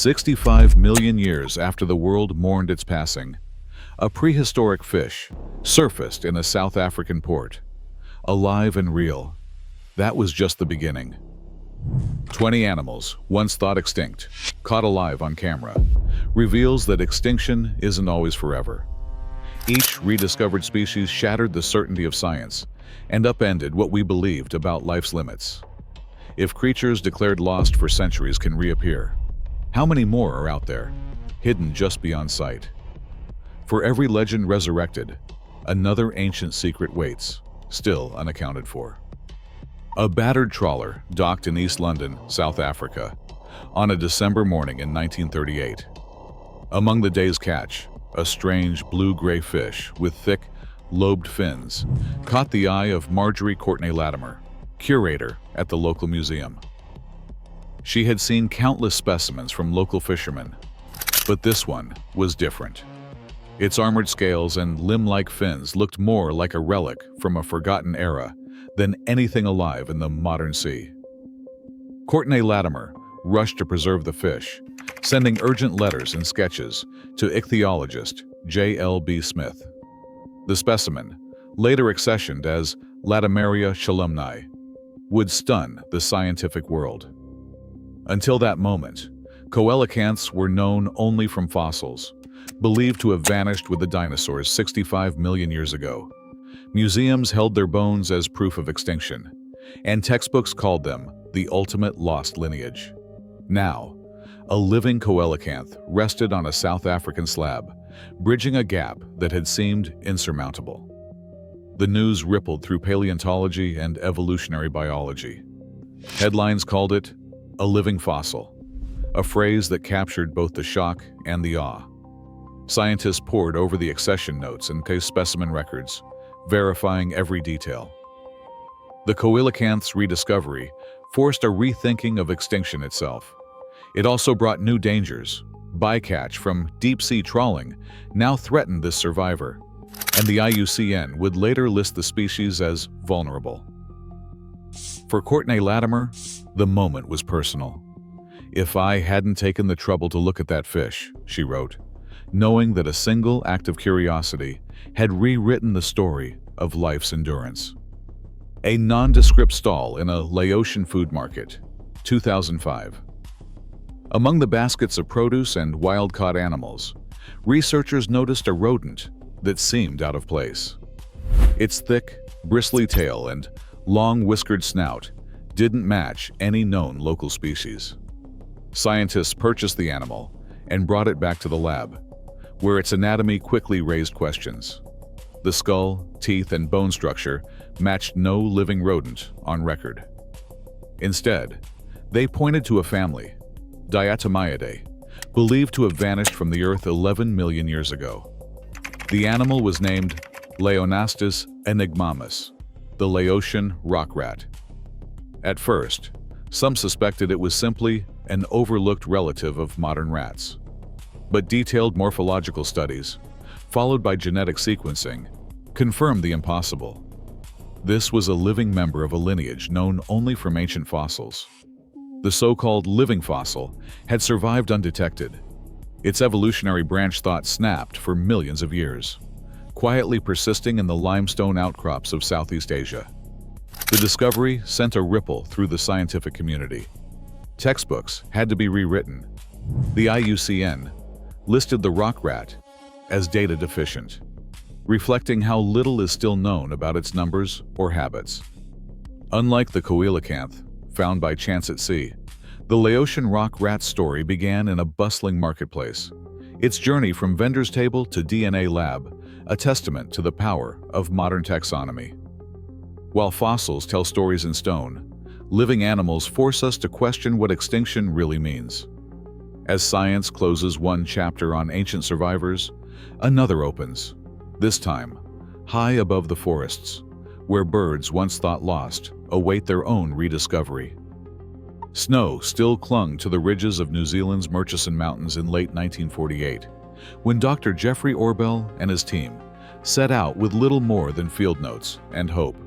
65 million years after the world mourned its passing, a prehistoric fish surfaced in a South African port. Alive and real. That was just the beginning. 20 animals, once thought extinct, caught alive on camera, reveals that extinction isn't always forever. Each rediscovered species shattered the certainty of science and upended what we believed about life's limits. If creatures declared lost for centuries can reappear, how many more are out there, hidden just beyond sight? For every legend resurrected, another ancient secret waits, still unaccounted for. A battered trawler docked in East London, South Africa, on a December morning in 1938. Among the day's catch, a strange blue-gray fish with thick, lobed fins caught the eye of Marjorie Courtney Latimer, curator at the local museum. She had seen countless specimens from local fishermen, but this one was different. Its armored scales and limb-like fins looked more like a relic from a forgotten era than anything alive in the modern sea. Courtney Latimer rushed to preserve the fish, sending urgent letters and sketches to ichthyologist J.L.B. Smith. The specimen, later accessioned as Latimeria shalomni, would stun the scientific world. Until that moment, coelacanths were known only from fossils, believed to have vanished with the dinosaurs 65 million years ago. Museums held their bones as proof of extinction, and textbooks called them the ultimate lost lineage. Now, a living coelacanth rested on a South African slab, bridging a gap that had seemed insurmountable. The news rippled through paleontology and evolutionary biology. Headlines called it a living fossil, a phrase that captured both the shock and the awe. Scientists pored over the accession notes and case specimen records, verifying every detail. The coelacanth's rediscovery forced a rethinking of extinction itself. It also brought new dangers. Bycatch from deep-sea trawling now threatened this survivor, and the IUCN would later list the species as vulnerable. For Courtney Latimer, the moment was personal. "If I hadn't taken the trouble to look at that fish," she wrote, knowing that a single act of curiosity had rewritten the story of life's endurance. A nondescript stall in a Laotian food market, 2005. Among the baskets of produce and wild-caught animals, researchers noticed a rodent that seemed out of place. Its thick, bristly tail and long whiskered snout didn't match any known local species. Scientists purchased the animal and brought it back to the lab, where its anatomy quickly raised questions. The skull, teeth, and bone structure matched no living rodent on record. Instead, they pointed to a family, Diatomiidae, believed to have vanished from the Earth 11 million years ago. The animal was named Leonastus enigmamus, the Laotian rock rat. At first, some suspected it was simply an overlooked relative of modern rats. But detailed morphological studies, followed by genetic sequencing, confirmed the impossible. This was a living member of a lineage known only from ancient fossils. The so-called living fossil had survived undetected. Its evolutionary branch thought snapped for millions of years, quietly persisting in the limestone outcrops of Southeast Asia. The discovery sent a ripple through the scientific community. Textbooks had to be rewritten. The IUCN listed the rock rat as data deficient, reflecting how little is still known about its numbers or habits. Unlike the coelacanth, found by chance at sea, the Laotian rock rat story began in a bustling marketplace. Its journey from vendor's table to DNA lab, a testament to the power of modern taxonomy. While fossils tell stories in stone, living animals force us to question what extinction really means. As science closes one chapter on ancient survivors, another opens, this time high above the forests, where birds once thought lost await their own rediscovery. Snow still clung to the ridges of New Zealand's Murchison Mountains in late 1948, when Dr. Jeffrey Orbell and his team set out with little more than field notes and hope.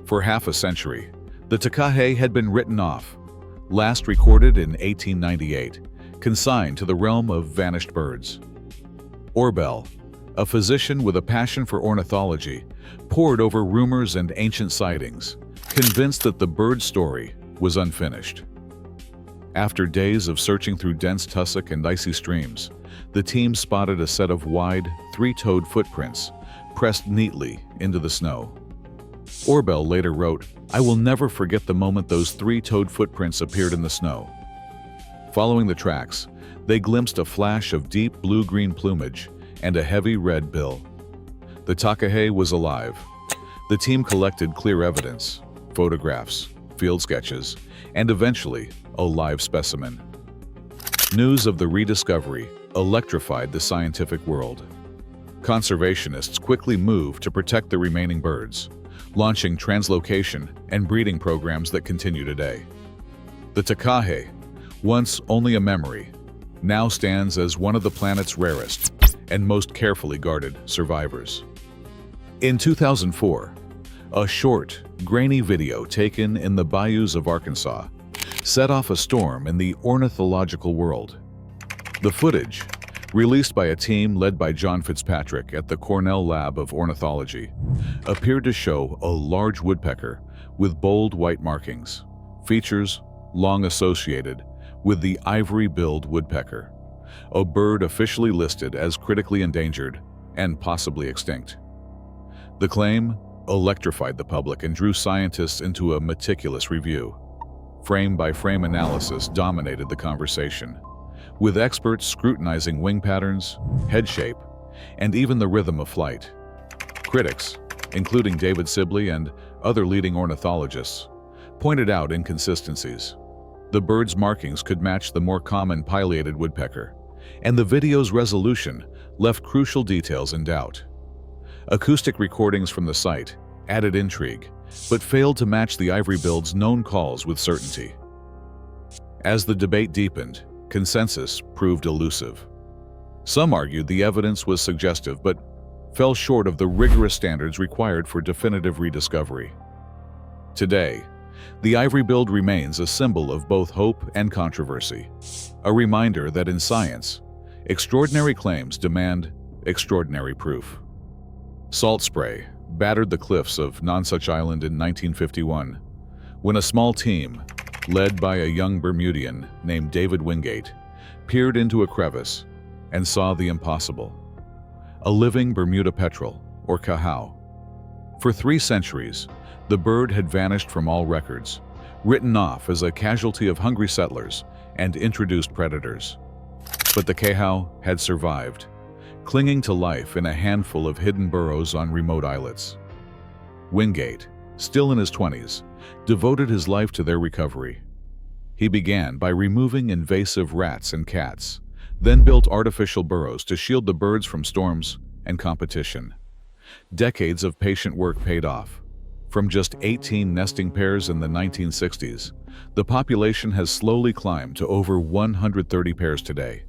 For half a century, the cahow had been written off, last recorded in 1898, consigned to the realm of vanished birds. Orbel, a physician with a passion for ornithology, pored over rumors and ancient sightings, convinced that the bird story was unfinished. After days of searching through dense tussock and icy streams, the team spotted a set of wide, three-toed footprints pressed neatly into the snow. Orbel later wrote, "I will never forget the moment those three-toed footprints appeared in the snow." Following the tracks, they glimpsed a flash of deep blue-green plumage and a heavy red bill. The cahow was alive. The team collected clear evidence, photographs, field sketches, and eventually a live specimen. News of the rediscovery electrified the scientific world. Conservationists quickly moved to protect the remaining birds, launching translocation and breeding programs that continue today. The cahow, once only a memory, now stands as one of the planet's rarest and most carefully guarded survivors. In 2004, a short, grainy video taken in the bayous of Arkansas set off a storm in the ornithological world. The footage, released by a team led by John Fitzpatrick at the Cornell Lab of Ornithology, appeared to show a large woodpecker with bold white markings, features long associated with the Ivory-billed woodpecker, a bird officially listed as critically endangered and possibly extinct. The claim electrified the public and drew scientists into a meticulous review. Frame-by-frame analysis dominated the conversation, with experts scrutinizing wing patterns, head shape, and even the rhythm of flight. Critics, including David Sibley and other leading ornithologists, pointed out inconsistencies. The bird's markings could match the more common pileated woodpecker, and the video's resolution left crucial details in doubt. Acoustic recordings from the site added intrigue, but failed to match the Ivory-billed's known calls with certainty. As the debate deepened, consensus proved elusive. Some argued the evidence was suggestive but fell short of the rigorous standards required for definitive rediscovery. Today, the Ivory-billed remains a symbol of both hope and controversy, a reminder that in science, extraordinary claims demand extraordinary proof. Salt spray battered the cliffs of Nonsuch Island in 1951, when a small team, led by a young Bermudian named David Wingate, peered into a crevice and saw the impossible: a living Bermuda petrel, or cahow. For 3 centuries, the bird had vanished from all records, written off as a casualty of hungry settlers and introduced predators. But the cahow had survived, clinging to life in a handful of hidden burrows on remote islets. Wingate, still in his 20s, devoted his life to their recovery. He began by removing invasive rats and cats, then built artificial burrows to shield the birds from storms and competition. Decades of patient work paid off. From just 18 nesting pairs in the 1960s, the population has slowly climbed to over 130 pairs today.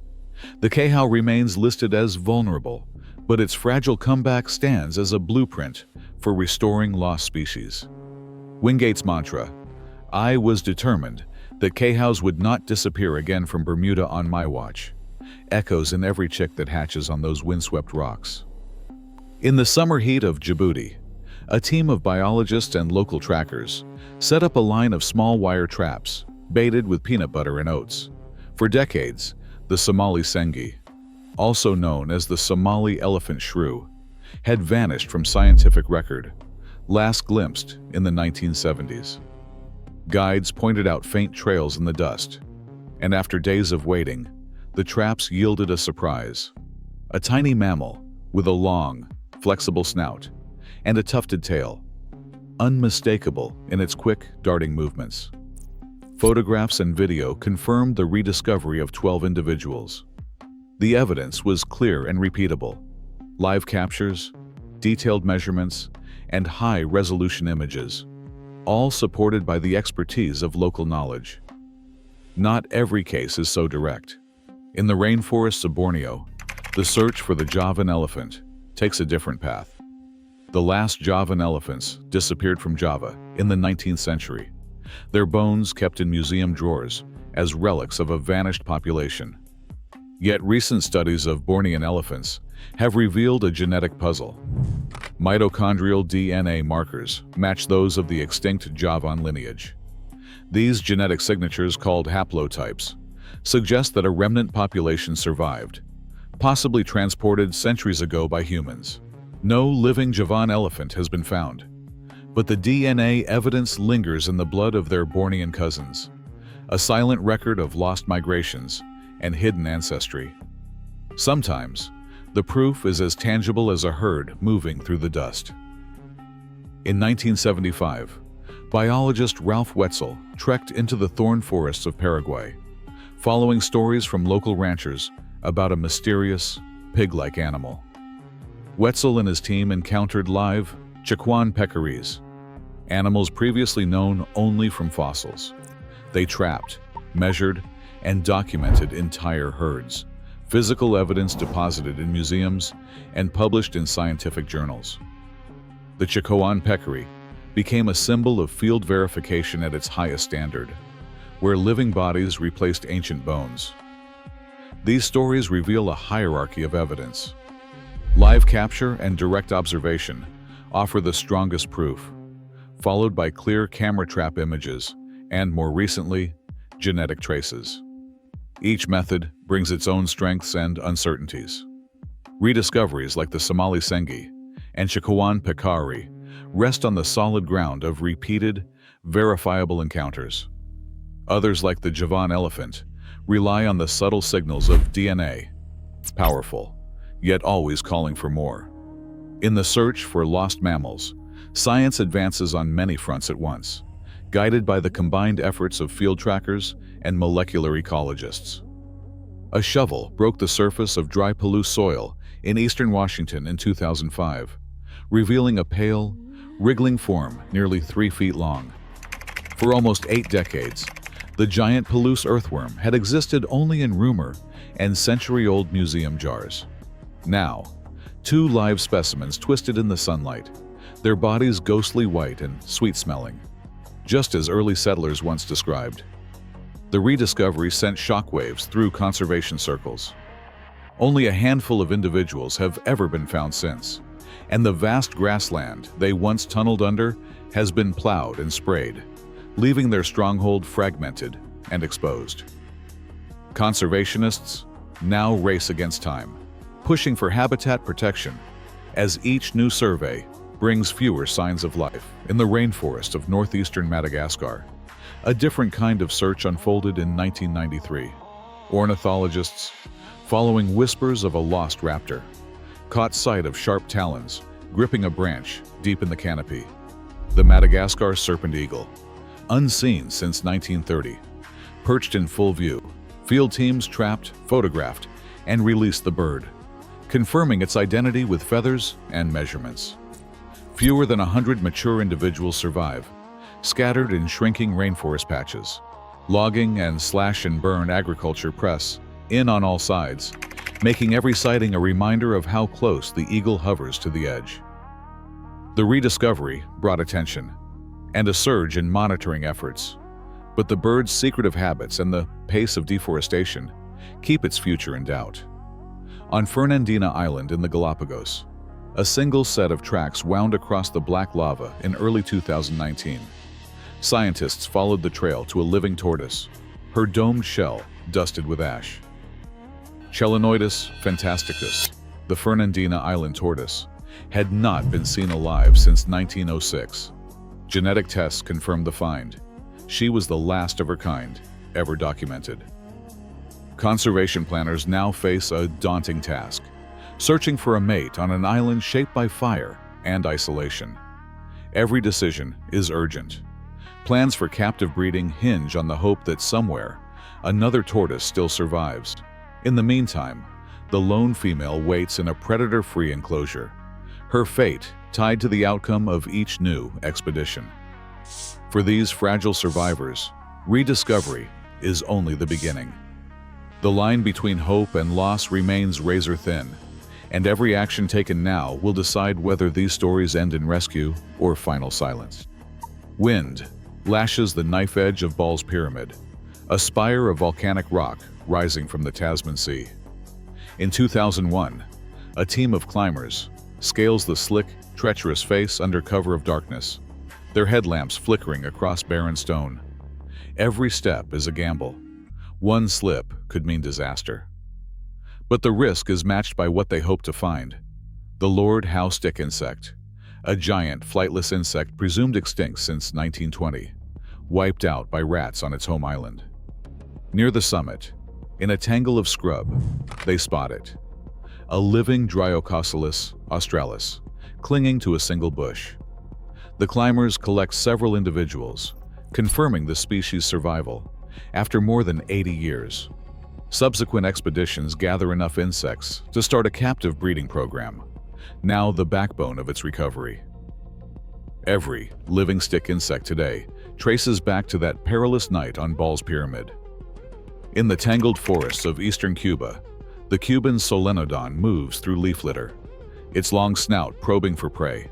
The cahow remains listed as vulnerable, but its fragile comeback stands as a blueprint for restoring lost species. Wingate's mantra, "I was determined that cahows would not disappear again from Bermuda on my watch," echoes in every chick that hatches on those windswept rocks. In the summer heat of Djibouti, a team of biologists and local trackers set up a line of small wire traps, baited with peanut butter and oats. For decades, the Somali sengi, also known as the Somali elephant shrew, had vanished from scientific record, last glimpsed in the 1970s. Guides pointed out faint trails in the dust, and after days of waiting, the traps yielded a surprise: a tiny mammal with a long, flexible snout and a tufted tail, unmistakable in its quick, darting movements. Photographs and video confirmed the rediscovery of 12 individuals. The evidence was clear and repeatable: live captures, detailed measurements, and high-resolution images, all supported by the expertise of local knowledge. Not every case is so direct. In the rainforests of Borneo, the search for the Javan elephant takes a different path. The last Javan elephants disappeared from Java in the 19th century, their bones kept in museum drawers as relics of a vanished population. Yet recent studies of Bornean elephants have revealed a genetic puzzle. Mitochondrial DNA markers match those of the extinct Javan lineage. These genetic signatures, called haplotypes, suggest that a remnant population survived, possibly transported centuries ago by humans. No living Javan elephant has been found, but the DNA evidence lingers in the blood of their Bornean cousins, a silent record of lost migrations and hidden ancestry. Sometimes, the proof is as tangible as a herd moving through the dust. In 1975, biologist Ralph Wetzel trekked into the thorn forests of Paraguay, following stories from local ranchers about a mysterious, pig-like animal. Wetzel and his team encountered live Chiquan peccaries, animals previously known only from fossils. They trapped, measured, and documented entire herds, physical evidence deposited in museums and published in scientific journals. The Chiquan peccary became a symbol of field verification at its highest standard, where living bodies replaced ancient bones. These stories reveal a hierarchy of evidence. Live capture and direct observation offer the strongest proof, followed by clear camera trap images and, more recently, genetic traces. Each method brings its own strengths and uncertainties. Rediscoveries like the Somali Sengi and Chiquan peccary rest on the solid ground of repeated, verifiable encounters. Others, like the Javan elephant, rely on the subtle signals of DNA, powerful, yet always calling for more. In the search for lost mammals, science advances on many fronts at once, guided by the combined efforts of field trackers and molecular ecologists. A shovel broke the surface of dry Palouse soil in eastern Washington in 2005, revealing a pale, wriggling form nearly 3 feet long. For almost 8 decades, the giant Palouse earthworm had existed only in rumor and century-old museum jars. Now, 2 live specimens twisted in the sunlight, their bodies ghostly white and sweet-smelling, just as early settlers once described. The rediscovery sent shockwaves through conservation circles. Only a handful of individuals have ever been found since, and the vast grassland they once tunneled under has been plowed and sprayed, leaving their stronghold fragmented and exposed. Conservationists now race against time, pushing for habitat protection as each new survey brings fewer signs of life. In the rainforest of northeastern Madagascar, a different kind of search unfolded in 1993. Ornithologists, following whispers of a lost raptor, caught sight of sharp talons gripping a branch deep in the canopy. The Madagascar serpent eagle, unseen since 1930, perched in full view. Field teams trapped, photographed, and released the bird, confirming its identity with feathers and measurements. Fewer than 100 mature individuals survive, scattered in shrinking rainforest patches. Logging and slash-and-burn agriculture press in on all sides, making every sighting a reminder of how close the eagle hovers to the edge. The rediscovery brought attention and a surge in monitoring efforts, but the bird's secretive habits and the pace of deforestation keep its future in doubt. On Fernandina Island in the Galapagos, a single set of tracks wound across the black lava in early 2019. Scientists followed the trail to a living tortoise, her domed shell dusted with ash. Chelonoidus fantasticus, the Fernandina Island tortoise, had not been seen alive since 1906. Genetic tests confirmed the find. She was the last of her kind ever documented. Conservation planners now face a daunting task, searching for a mate on an island shaped by fire and isolation. Every decision is urgent. Plans for captive breeding hinge on the hope that somewhere another tortoise still survives. In the meantime, the lone female waits in a predator-free enclosure, her fate tied to the outcome of each new expedition. For these fragile survivors, rediscovery is only the beginning. The line between hope and loss remains razor-thin, and every action taken now will decide whether these stories end in rescue or final silence. Wind lashes the knife edge of Ball's Pyramid, a spire of volcanic rock rising from the Tasman Sea. In 2001, a team of climbers scales the slick, treacherous face under cover of darkness, their headlamps flickering across barren stone. Every step is a gamble. One slip could mean disaster. But the risk is matched by what they hope to find: the Lord Howe stick insect, a giant flightless insect presumed extinct since 1920, wiped out by rats on its home island. Near the summit, in a tangle of scrub, they spot it: a living Dryococelus australis, clinging to a single bush. The climbers collect several individuals, confirming the species' survival after more than 80 years. Subsequent expeditions gather enough insects to start a captive breeding program, now the backbone of its recovery. Every living stick insect today traces back to that perilous night on Ball's Pyramid. In the tangled forests of eastern Cuba, the Cuban solenodon moves through leaf litter, its long snout probing for prey.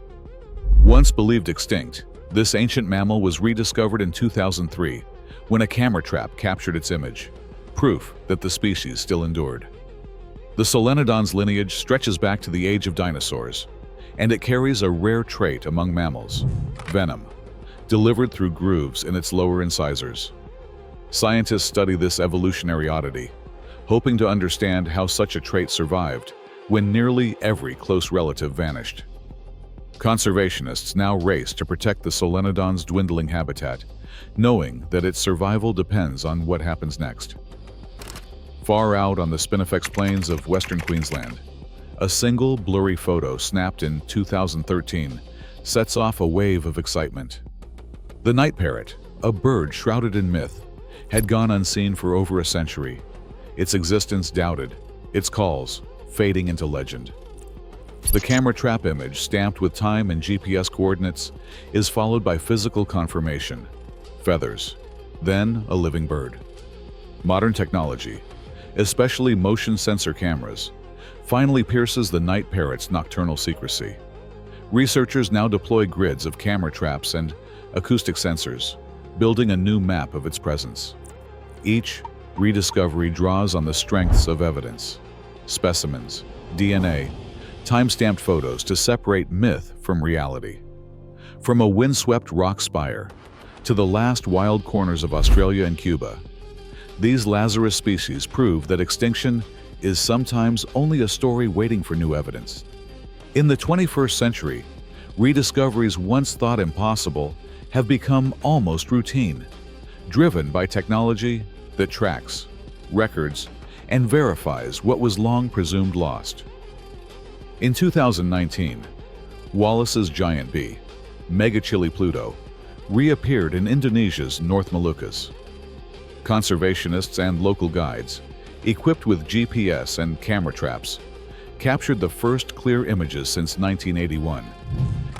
Once believed extinct, this ancient mammal was rediscovered in 2003 when a camera trap captured its image, proof that the species still endured. The solenodon's lineage stretches back to the age of dinosaurs, and it carries a rare trait among mammals: venom, delivered through grooves in its lower incisors. Scientists study this evolutionary oddity, hoping to understand how such a trait survived when nearly every close relative vanished. Conservationists now race to protect the solenodon's dwindling habitat, knowing that its survival depends on what happens next. Far out on the Spinifex plains of western Queensland, a single blurry photo snapped in 2013 sets off a wave of excitement. The night parrot, a bird shrouded in myth, had gone unseen for over a century, its existence doubted, its calls fading into legend. The camera trap image, stamped with time and GPS coordinates, is followed by physical confirmation: feathers, then a living bird. Modern technology, especially motion sensor cameras, finally pierces the night parrot's nocturnal secrecy. Researchers now deploy grids of camera traps and acoustic sensors, building a new map of its presence. Each rediscovery draws on the strengths of evidence: specimens, DNA, time-stamped photos to separate myth from reality. From a windswept rock spire to the last wild corners of Australia and Cuba, these Lazarus species prove that extinction is sometimes only a story waiting for new evidence. In the 21st century, rediscoveries once thought impossible have become almost routine, driven by technology that tracks, records, and verifies what was long presumed lost. In 2019, Wallace's giant bee, Megachile Pluto, reappeared in Indonesia's North Moluccas. Conservationists and local guides, equipped with GPS and camera traps, captured the first clear images since 1981.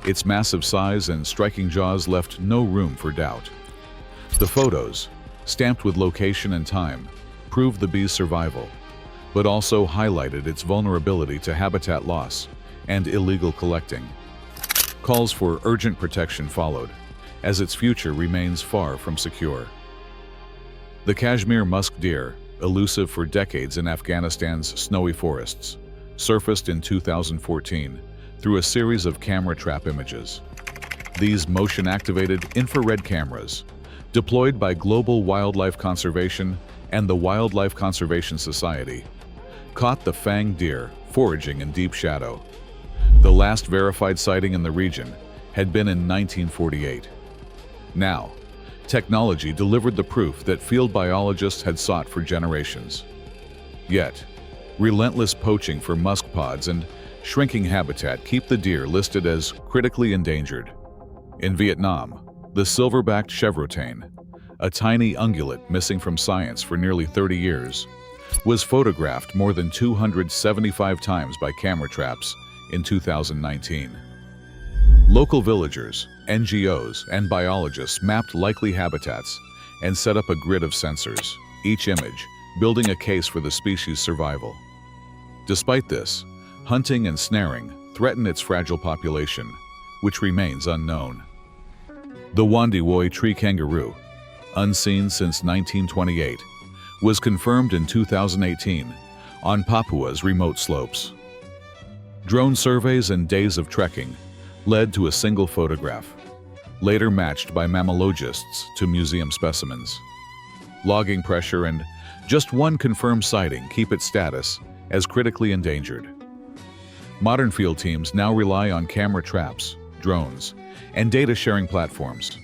Its massive size and striking jaws left no room for doubt. The photos, stamped with location and time, proved the bee's survival, but also highlighted its vulnerability to habitat loss and illegal collecting. Calls for urgent protection followed, as its future remains far from secure. The Kashmir musk deer, elusive for decades in Afghanistan's snowy forests, surfaced in 2014 through a series of camera trap images. These motion-activated infrared cameras, deployed by Global Wildlife Conservation and the Wildlife Conservation Society, caught the fanged deer foraging in deep shadow. The last verified sighting in the region had been in 1948. Now, technology delivered the proof that field biologists had sought for generations. Yet, relentless poaching for musk pods and shrinking habitat keep the deer listed as critically endangered. In Vietnam, the silver-backed chevrotain, a tiny ungulate missing from science for nearly 30 years, was photographed more than 275 times by camera traps in 2019. Local villagers, NGOs, and biologists mapped likely habitats and set up a grid of sensors, each image building a case for the species' survival. Despite this, hunting and snaring threaten its fragile population, which remains unknown. The Wandiwoi tree kangaroo, unseen since 1928, was confirmed in 2018 on Papua's remote slopes. Drone surveys and days of trekking led to a single photograph, later matched by mammalogists to museum specimens. Logging pressure and just one confirmed sighting keep its status as critically endangered. Modern field teams now rely on camera traps, drones, and data-sharing platforms.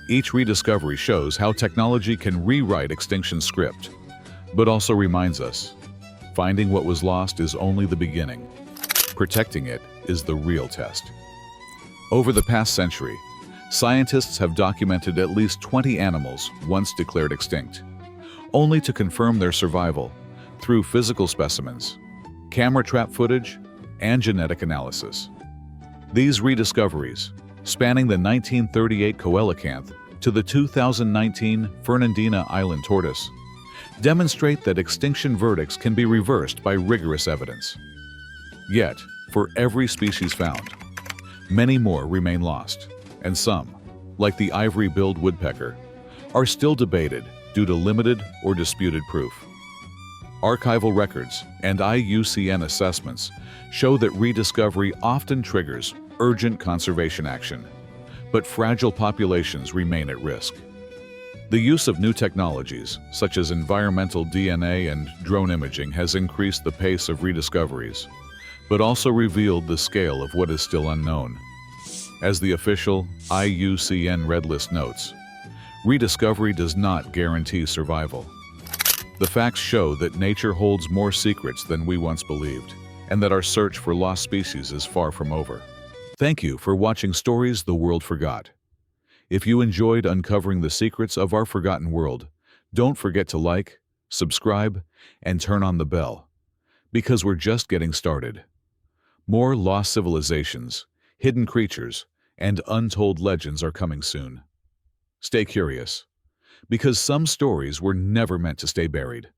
Each rediscovery shows how technology can rewrite extinction script, but also reminds us, finding what was lost is only the beginning. Protecting it is the real test. Over the past century, scientists have documented at least 20 animals once declared extinct, only to confirm their survival through physical specimens, camera trap footage, and genetic analysis. These rediscoveries, spanning the 1938 coelacanth to the 2019 Fernandina Island tortoise, demonstrate that extinction verdicts can be reversed by rigorous evidence. Yet, for every species found, many more remain lost, and some, like the ivory-billed woodpecker, are still debated due to limited or disputed proof. Archival records and IUCN assessments show that rediscovery often triggers urgent conservation action, but fragile populations remain at risk. The use of new technologies, such as environmental DNA and drone imaging, has increased the pace of rediscoveries, but also revealed the scale of what is still unknown. As the official IUCN Red List notes, rediscovery does not guarantee survival. The facts show that nature holds more secrets than we once believed, and that our search for lost species is far from over. Thank you for watching Stories the World Forgot. If you enjoyed uncovering the secrets of our forgotten world, don't forget to like, subscribe, and turn on the bell, because we're just getting started. More lost civilizations, hidden creatures, and untold legends are coming soon. Stay curious, because some stories were never meant to stay buried.